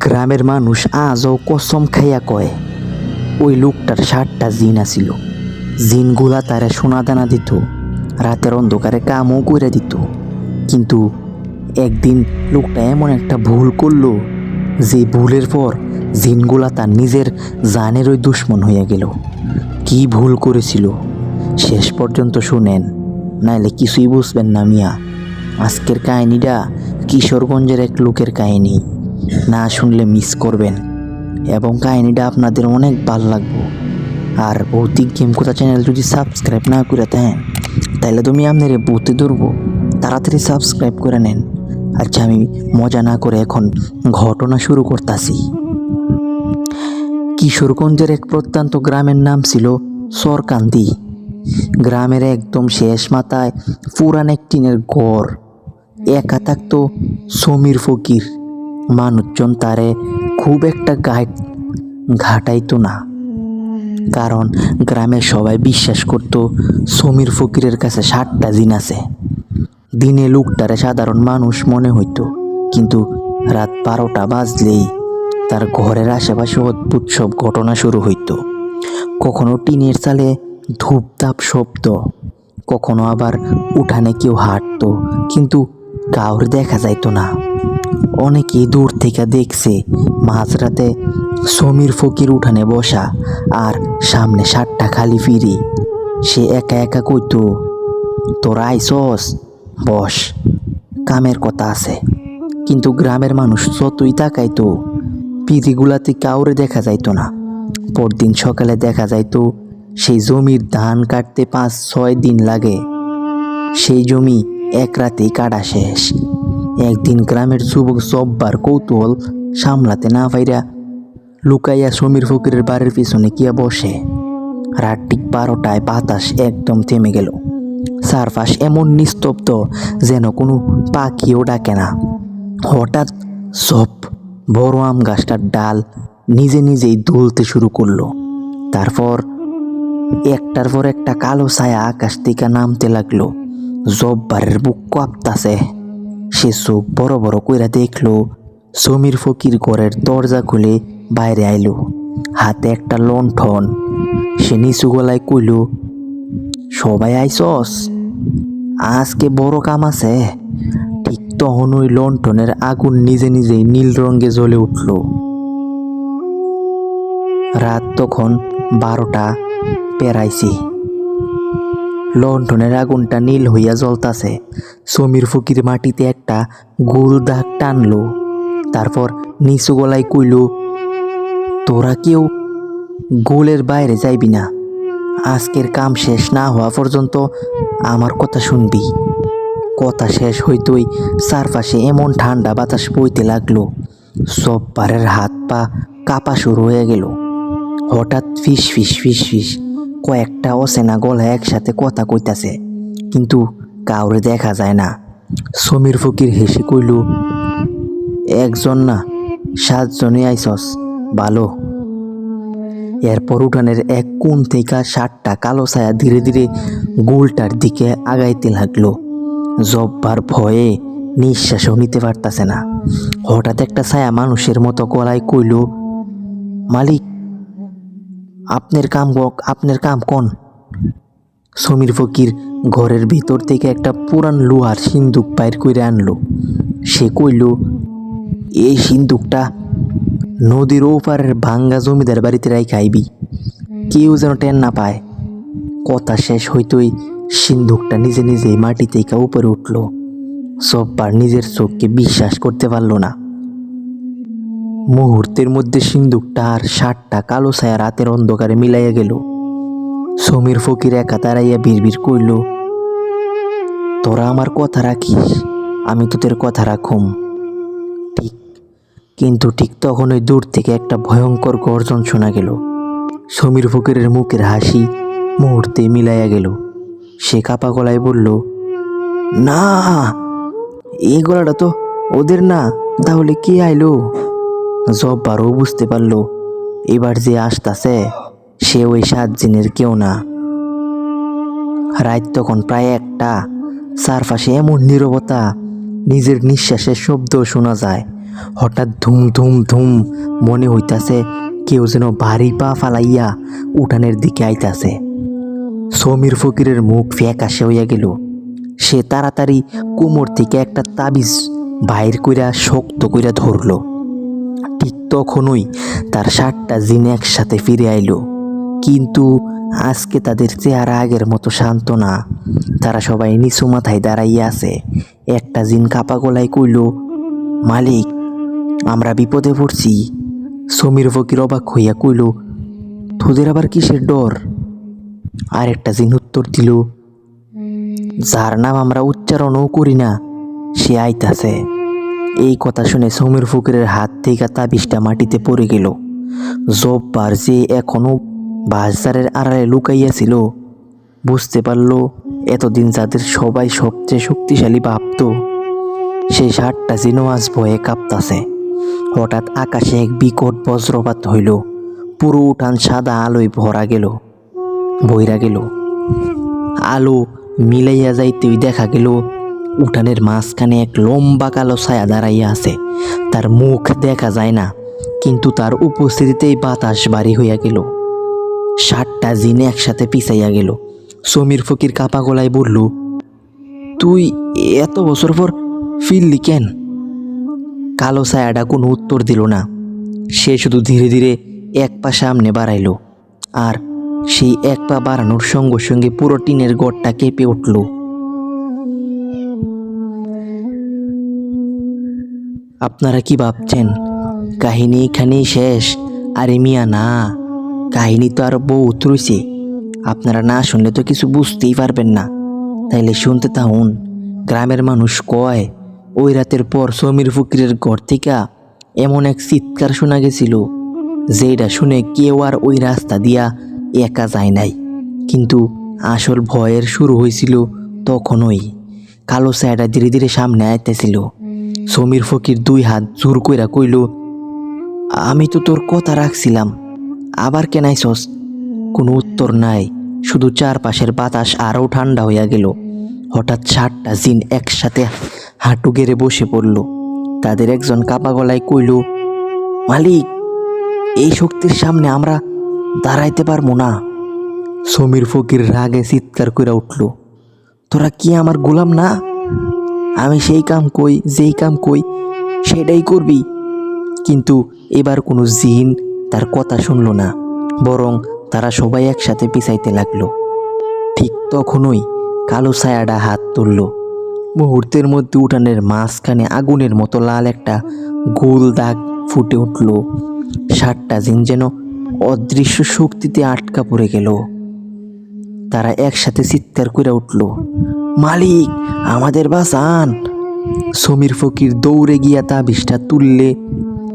গ্রামের মানুষ আজও কসম খাইয়া কয় ওই লোকটার 7টা জিন আছিল। জিনগুলা তারে সোনা দানা দিত, রাতের অন্ধকারে কামও করে দিত। কিন্তু একদিন লোকটা এমন একটা ভুল করলো যে ভুলের পর জিনগুলা তার নিজের জানেরই দুশ্মন হইয়া গেল। কি ভুল করেছিল শেষ পর্যন্ত শুনেন, নাইলে কিছুই বুঝবেন না মিয়া। আজকের কাহিনীটা কিশোরগঞ্জের এক লোকের কাহিনী, না শুনলে মিস করবেন এবং কাহিনীটা আপনাদের অনেক ভালো লাগবে। আর ভৌতিক গেম কথা চ্যানেল যদি সাবস্ক্রাইব না করে দেন তাহলে তুমি আপনার ভূতে ধরবো, তাড়াতাড়ি সাবস্ক্রাইব করে নেন। আচ্ছা, আমি মজা না করে এখন ঘটনা শুরু করতেছি। কিশোরগঞ্জের এক প্রত্যন্ত গ্রামের নাম ছিল সরকান্দি। গ্রামের একদম শেষ মাথায় পুরান এক টিনের ঘর। একা থাকতো সমীর ফকির। মানুষজন তারে খুব একটা ঘাটাইতো না, কারণ গ্রামের সবাই বিশ্বাস করত সমীর ফকিরের কাছে 7টা জিন আছে। দিনে লোকটারে সাধারণ মানুষ মনে হইতো, কিন্তু রাত 12টা বাজলেই তার ঘরের আশেপাশে অদ্ভুত সব ঘটনা শুরু হইতো। কখনো টিনের চালে ধূপধাপ শব্দ, কখনো আবার উঠানে কেউ হাঁটতো, কিন্তু কাউর দেখা যাইতো না। অনেকেই দূর থেকে দেখছে মাঝরাতে সমীর ফকির উঠানে বসা, আর সামনে 7টা খালি ফিরি। সে একা একা কইতো, তোরা আইসস, বস, কামের কথা আছে। কিন্তু গ্রামের মানুষ যতই তাকাইতো পিড়িগুলাতে কাউরে দেখা যাইতো না। পরদিন সকালে দেখা যাইতো সেই জমির ধান কাটতে 5-6 দিন লাগে, সেই জমি এক রাতেই কাটা শেষ। একদিন গ্রামের যুবক জব্বার কৌতূহল সামলাতে না পাইরা লুকাইয়া সমীর ফকিরের বাড়ির পিছনে গিয়া বসে। রাত ঠিক 12টায় বাতাস একদম থেমে গেল। চারপাশ এমন নিস্তব্ধ যেন কোনো পাখিও ডাকে না। হঠাৎ সব বড় আম গাছটার ডাল নিজে নিজেই দুলতে শুরু করলো। তারপর একটার পর একটা কালো ছায়া আকাশ থেকে নামতে লাগলো। জব্বারের বুক কাঁপতাছে। সে চোখ বড় বড় কইরা দেখলো সমীর ফকির ঘরের দরজা খুলে বাইরে আইলো, হাতে একটা লণ্ঠন। সে নিচু গলায় কইল, সবাই আইসস, আজকে বড় কাম আছে। ঠিক তখন ওই লণ্ঠনের আগুন নিজে নিজেই নীল রঙে জ্বলে উঠল। রাত তখন 12টা পেরাইছে। লণ্ঠনের আগুনটা নীল হইয়া জ্বলতাছে। সমীর ফকির মাটিতে একটা গোল দাগ টানলো, তারপর নিচু গলায় কইল, তোরা কেউ গোলের বাইরে যাইবি না। আজকের কাম শেষ না হওয়া পর্যন্ত আমার কথা শুনবি। কথা শেষ হইতই চারপাশে এমন ঠান্ডা বাতাস বইতে লাগলো, জব্বারের হাত পা কাঁপা শুরু হয়ে গেল। হঠাৎ ফিস ফিস ফিস ফিস কয়েকটা অচেনা গলা একসাথে কথা কইতাছে, কিন্তু কাউরে দেখা যায় না। সমীর ফকির হেসে কইল, একজন না, 7 জনে আইসস, ভালো। এরপর উঠানের এক কোণ থেকে 7টা কালো ছায়া ধীরে ধীরে গোলটার দিকে আগাইতে লাগলো। জব্বার ভয়ে নিঃশ্বাসও নিতে পারতাছে না। হঠাৎ একটা ছায়া মানুষের মতো গলায় কইল, মালিক, আপনার কাম কোন? সমীর ফকির ঘরের ভিতর থেকে একটা পুরান লোহার সিন্দুক বাইর করে আনলো। সে কইল, এই সিন্দুকটা নদীর ওপারের ভাঙ্গা জমিদার বাড়িতে রাইখা আইবি, কেউ যেন টের না পায়। কথা শেষ হইতই সিন্দুকটা নিজে নিজেই মাটি থেকে উপরে উঠল। জব্বার নিজের চোখকে বিশ্বাস করতে পারল না। মুহূর্তের মধ্যে সিন্দুকটা আর 7টা কালো ছায়া রাতের অন্ধকারে মিলাইয়া গেল। সমীর ফকির একা দাঁড়াইয়া বিড়বিড় কইল, তোরা আমার কথা রাখিস, আমি তোদের কথা রাখুম। কিন্তু ঠিক তখনই দূর থেকে একটা ভয়ঙ্কর গর্জন শোনা গেল। সমীর ফকিরের মুখের হাসি মুহূর্তে মিলাইয়া গেল। সে কাপা গলায় বলল, না, এই গলাটা তো ওদের না, তাহলে কে আইলো? জব্বারও বুঝতে পারল এবার যে আসতাছে সে ওই 7 জিনের কেউ না। রাত তখন প্রায় 1টা। চারপাশে এমন নীরবতা, নিজের নিঃশ্বাসের শব্দ শোনা যায়। হঠাৎ ধুম ধুম ধুম মনে হইতাছে কেউ যেন ভারী পা ফালাইয়া উঠানের দিকে আইতাছে। সমীর ফকিরের মুখ ফ্যাকাশে হইয়া গেল। সে তাড়াতাড়ি কোমর থেকে একটা তাবিজ বাইর কইরা শক্ত কইরা ধরল। ঠিক তখনই তার 7টা জিন একসাথে ফিরে আইলো। কিন্তু আজকে তাদের চেহারা আগের মতো শান্ত না। তারা সবাই নিচু মাথায় দাঁড়াইয়া আছে। একটা জিন কাপা গলায় কইল, মালিক, আমরা বিপদে পড়ছি। সমীর ফকির অবাক হইয়া কইল, তোদের আবার কিসের ডর? আর একটা জিন উত্তর দিল, যার নাম আমরা উচ্চারণও করি না সে আইতাছে। এই কথা শুনে সমীর ফকিরের হাত থেকে তাবিজটা মাটিতে পড়ে গেল। জব্বার যে এখনো বাজারের আড়ালে লুকাইয়াছিল বুঝতে পারল এতদিন যাদের সবাই সবচেয়ে শক্তিশালী ভাবত সেই 7টা জিনও আজ ভয়ে কাঁপতাছে। হঠাৎ আকাশে এক বিকট বজ্রপাত হইল। পুরো উঠান সাদা আলোয় বইরা গেল। আলো মিলাইয়া যাইতেই দেখা গেল উঠানের মাঝখানে এক লম্বা কালো ছায়া দাঁড়াইয়া আছে। তার মুখ দেখা যায় না, কিন্তু তার উপস্থিতিতেই বাতাস ভারী হইয়া গেল। 7টা জিন একসাথে পিছাইয়া গেল। সমীর ফকির কাপা গলায় বলল, তুই এত বছর পর ফিরলি কেন? কালো ছায়াটা কোনো উত্তর দিল না। সে শুধু ধীরে ধীরে এক পা সামনে বাড়াইল, আর সেই এক পা বাড়ানোর সঙ্গে সঙ্গে পুরো টিনের ঘরটা কেঁপে উঠল। আপনারা কি ভাবছেন কাহিনী এখানেই শেষ? আরে মিয়া না, কাহিনী তো আরো বহুত রয়েছে। আপনারা না শুনলে তো কিছু বুঝতেই পারবেন না। তাইলে শুনতে থাকুন। গ্রামের মানুষ কয় ওই রাতের পর সমীর ফকিরের ঘর থেকে এমন এক চিৎকার শোনা গেছিল যেটা শুনে কেউ আর ওই রাস্তা দিয়া একা যায় নাই। কিন্তু আসল ভয়ের শুরু হয়েছিল তখনই। কালো ছায়াটা ধীরে ধীরে সামনে আইতেছিল। সমীর ফকির 2 হাত জোর কইরা কইল, আমি তো তোর কথা রাখছিলাম, আবার কেন আইছস? কোনো উত্তর নাই, শুধু চারপাশের বাতাস আরও ঠান্ডা হইয়া গেল। হঠাৎ 7টা জিন একসাথে হাঁটু গেড়ে বসে পড়ল। তাদের একজন কাপা গলায় কইল, মালিক, এই শক্তির সামনে আমরা দাঁড়াইতে পারবো না। সমীর ফকির রাগে চিৎকার কইরা উঠল, তোরা কি আমার গোলাম না? আমি যেই কাম কই সেটাই করবি। কিন্তু এবার কোনো জিন তার কথা শুনল না, বরং তারা সবাই একসাথে পিছাইতে লাগলো। ঠিক তখনই কালো ছায়াটা হাত তুলল। মুহূর্তের মধ্যে উঠানের মাঝখানে আগুনের মতো লাল একটা গোল দাগ ফুটে উঠল। 7টা জিন যেন অদৃশ্য শক্তিতে আটকা পড়ে গেল। তারা একসাথে চিৎকার করে উঠল, মালিক, আমাদের বাঁচান। সমীর ফকির দৌড়ে গিয়া তাবিজটা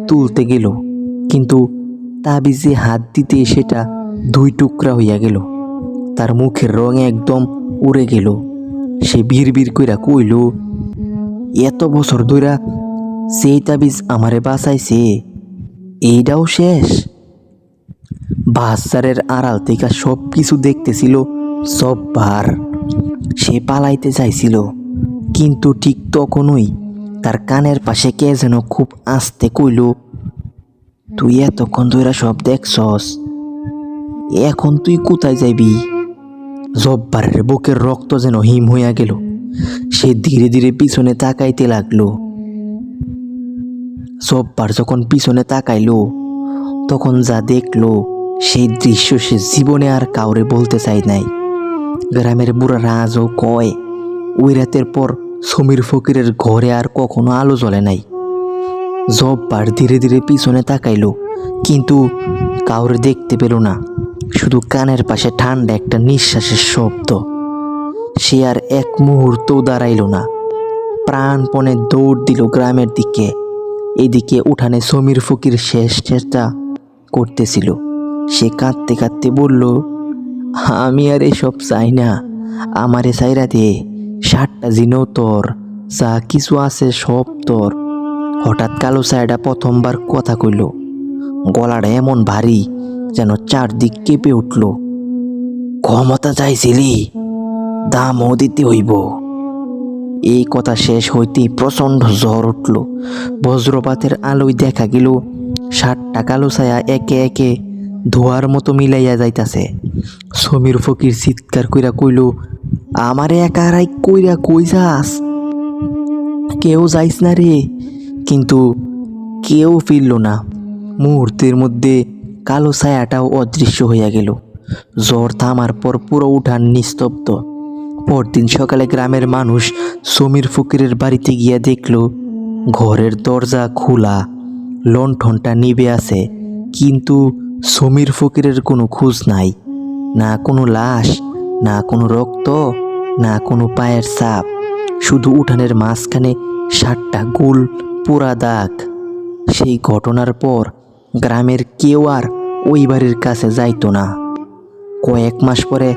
তুলতে গেল, কিন্তু তাবিজে হাত দিতে সেটা 2 টুকরা হইয়া গেল। তার মুখের রং একদম উড়ে গেল। সে বিড়বিড় কইরা কইল, এত বছর ধইরা সেই তাবিজ আমারে বাঁচাইছে, এইটাও শেষ? বাজারের আড়াল থেকে সব কিছু দেখতেছিল জব্বার। সে পালাইতে চাইছিল, কিন্তু ঠিক তখনই তার কানের পাশে কে যেন খুব আস্তে কইল, তুই এতক্ষণ ধইরা সব দেখছস, এখন তুই কোথায় যাইবি? জব্বারের বুকের রক্ত যেন হিম হইয়া গেল। সে ধীরে ধীরে পিছনে তাকাইতে লাগলো। জব্বার যখন পিছনে তাকাইলো তখন যা দেখলো সেই দৃশ্য সে জীবনে আর কাউরে বলতে চাই নাই। গ্রামের বুড়ারা আজও কয় ওই রাতের পর সমীর ফকিরের ঘরে আর কখনো আলো জ্বলে নাই। জব্বার ধীরে ধীরে পিছনে তাকাইলো, কিন্তু কাউরে দেখতে পেল না, শুধু কানের পাশে ঠান্ডা একটা নিঃশ্বাসের শব্দ। সে আর এক মুহূর্তও দাঁড়াইল না, প্রাণপণে দৌড় দিল গ্রামের দিকে। এদিকে উঠানে সমীর ফকির শেষ চেষ্টা করতেছিল। সে কাঁদতে কাঁদতে বলল, আমি আর এসব চাই না, আমারে চাইরা দে, 7টা জিনও তোর, যা কিছু আছে সব তোর। হঠাৎ কালো ছায়াটা প্রথমবার কথা কইল। গলাটা এমন ভারী যেন চারদিক কেঁপে উঠল। ক্ষমতা চাইছিলি, দামও দিতে হইব। এই কথা শেষ হইতেই প্রচণ্ড ঝড় উঠল। বজ্রপাতের আলোয় দেখা গেল 7টা কালো ছায়া একে একে ধোয়ার মতো মিলাইয়া যাইতাছে। সমীর ফকির চিৎকার কইরা কইল, আমারে একা রাই কইরা কই যাস? কেউ যাইস না রে। কিন্তু কেউ ফিরল না। মুহূর্তের মধ্যে কালো ছায়াটাও অদৃশ্য হইয়া গেল। জ্বর থামার পর পুরো উঠান নিস্তব্ধ। পরদিন সকালে গ্রামের মানুষ সমীর ফকিরের বাড়িতে গিয়া দেখল ঘরের দরজা খোলা, লণ্ঠনটা নিভে আছে, কিন্তু সমীর ফকিরের কোনো খোঁজ নাই। না কোনো লাশ, না কোনো রক্ত, না কোনো পায়ের ছাপ, শুধু উঠানের মাঝখানে 7টা গোল পোড়া দাগ। সেই ঘটনার পর গ্রামের কেউ আর ওই বাড়ির কাছে যাইতো না। কয়েক মাস পরে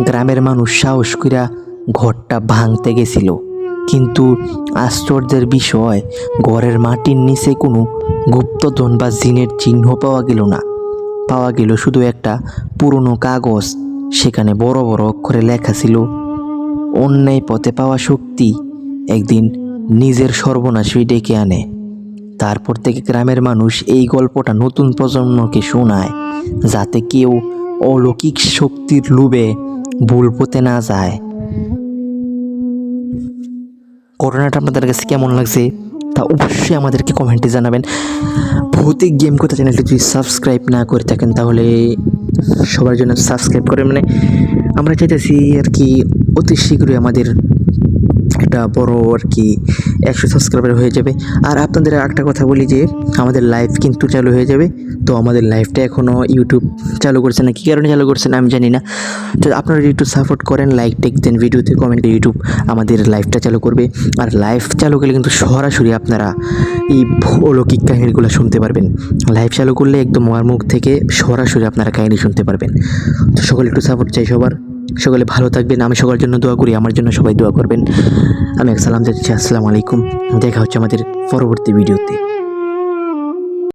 গ্রামের মানুষ সাহস কইরা ঘরটা ভাঙতে গেছিল, কিন্তু আশ্চর্যের বিষয় ঘরের মাটির নিচে কোনো গুপ্তধন বা জিনের চিহ্ন পাওয়া গেল না। পাওয়া গেল শুধু একটা পুরনো কাগজ। সেখানে বড় বড় অক্ষরে লেখা ছিল, অন্যায় পথে পাওয়া শক্তি একদিন নিজের সর্বনাশই ডেকে আনে। তারপর থেকে গ্রামের মানুষ এই গল্পটা নতুন প্রজন্মকে শোনায়, যাতে কেউ অলৌকিক শক্তির লোভে ভুল পথে না যায়। ঘটনাটা আপনাদের কাছে কেমন লাগছে তা অবশ্যই আমাদেরকে কমেন্টে জানাবেন। ভৌতিক গেম কথা চ্যানেলটি যদি সাবস্ক্রাইব না করে থাকেন তাহলে সবার জন্য সাবস্ক্রাইব করে, মানে আমরা চাইতেছি আর কি অতি শীঘ্রই আমাদের একটা বড় আর কি 100 সাবস্ক্রাইবার হয়ে যাবে। আর আপনাদের একটা কথা বলি যে আমাদের লাইভ কিন্তু চালু হয়ে যাবে। তো আমাদের লাইভটা এখনও ইউটিউব চালু করছে না, কী কারণে চালু করছে না আমি জানি না। তো আপনারা যদি একটু সাপোর্ট করেন, লাইক টেক দেন ভিডিওতে, কমেন্ট করে ইউটিউব আমাদের লাইভটা চালু করবে। আর লাইভ চালু করলে কিন্তু সরাসরি আপনারা এই অলৌকিক কাহিনীগুলো শুনতে পারবেন। লাইভ চালু করলে একদম আমার মুখ থেকে সরাসরি আপনারা কাহিনী শুনতে পারবেন। তো সকলে একটু সাপোর্ট চাই সবার। সকলে ভালো থাকবেন, আমি সবার জন্য দোয়া করি, আমার জন্য সবাই দোয়া করবেন। আমি এক সালাম দিচ্ছি, আসসালামু আলাইকুম। দেখা হচ্ছে আমাদের পরবর্তী ভিডিওতে।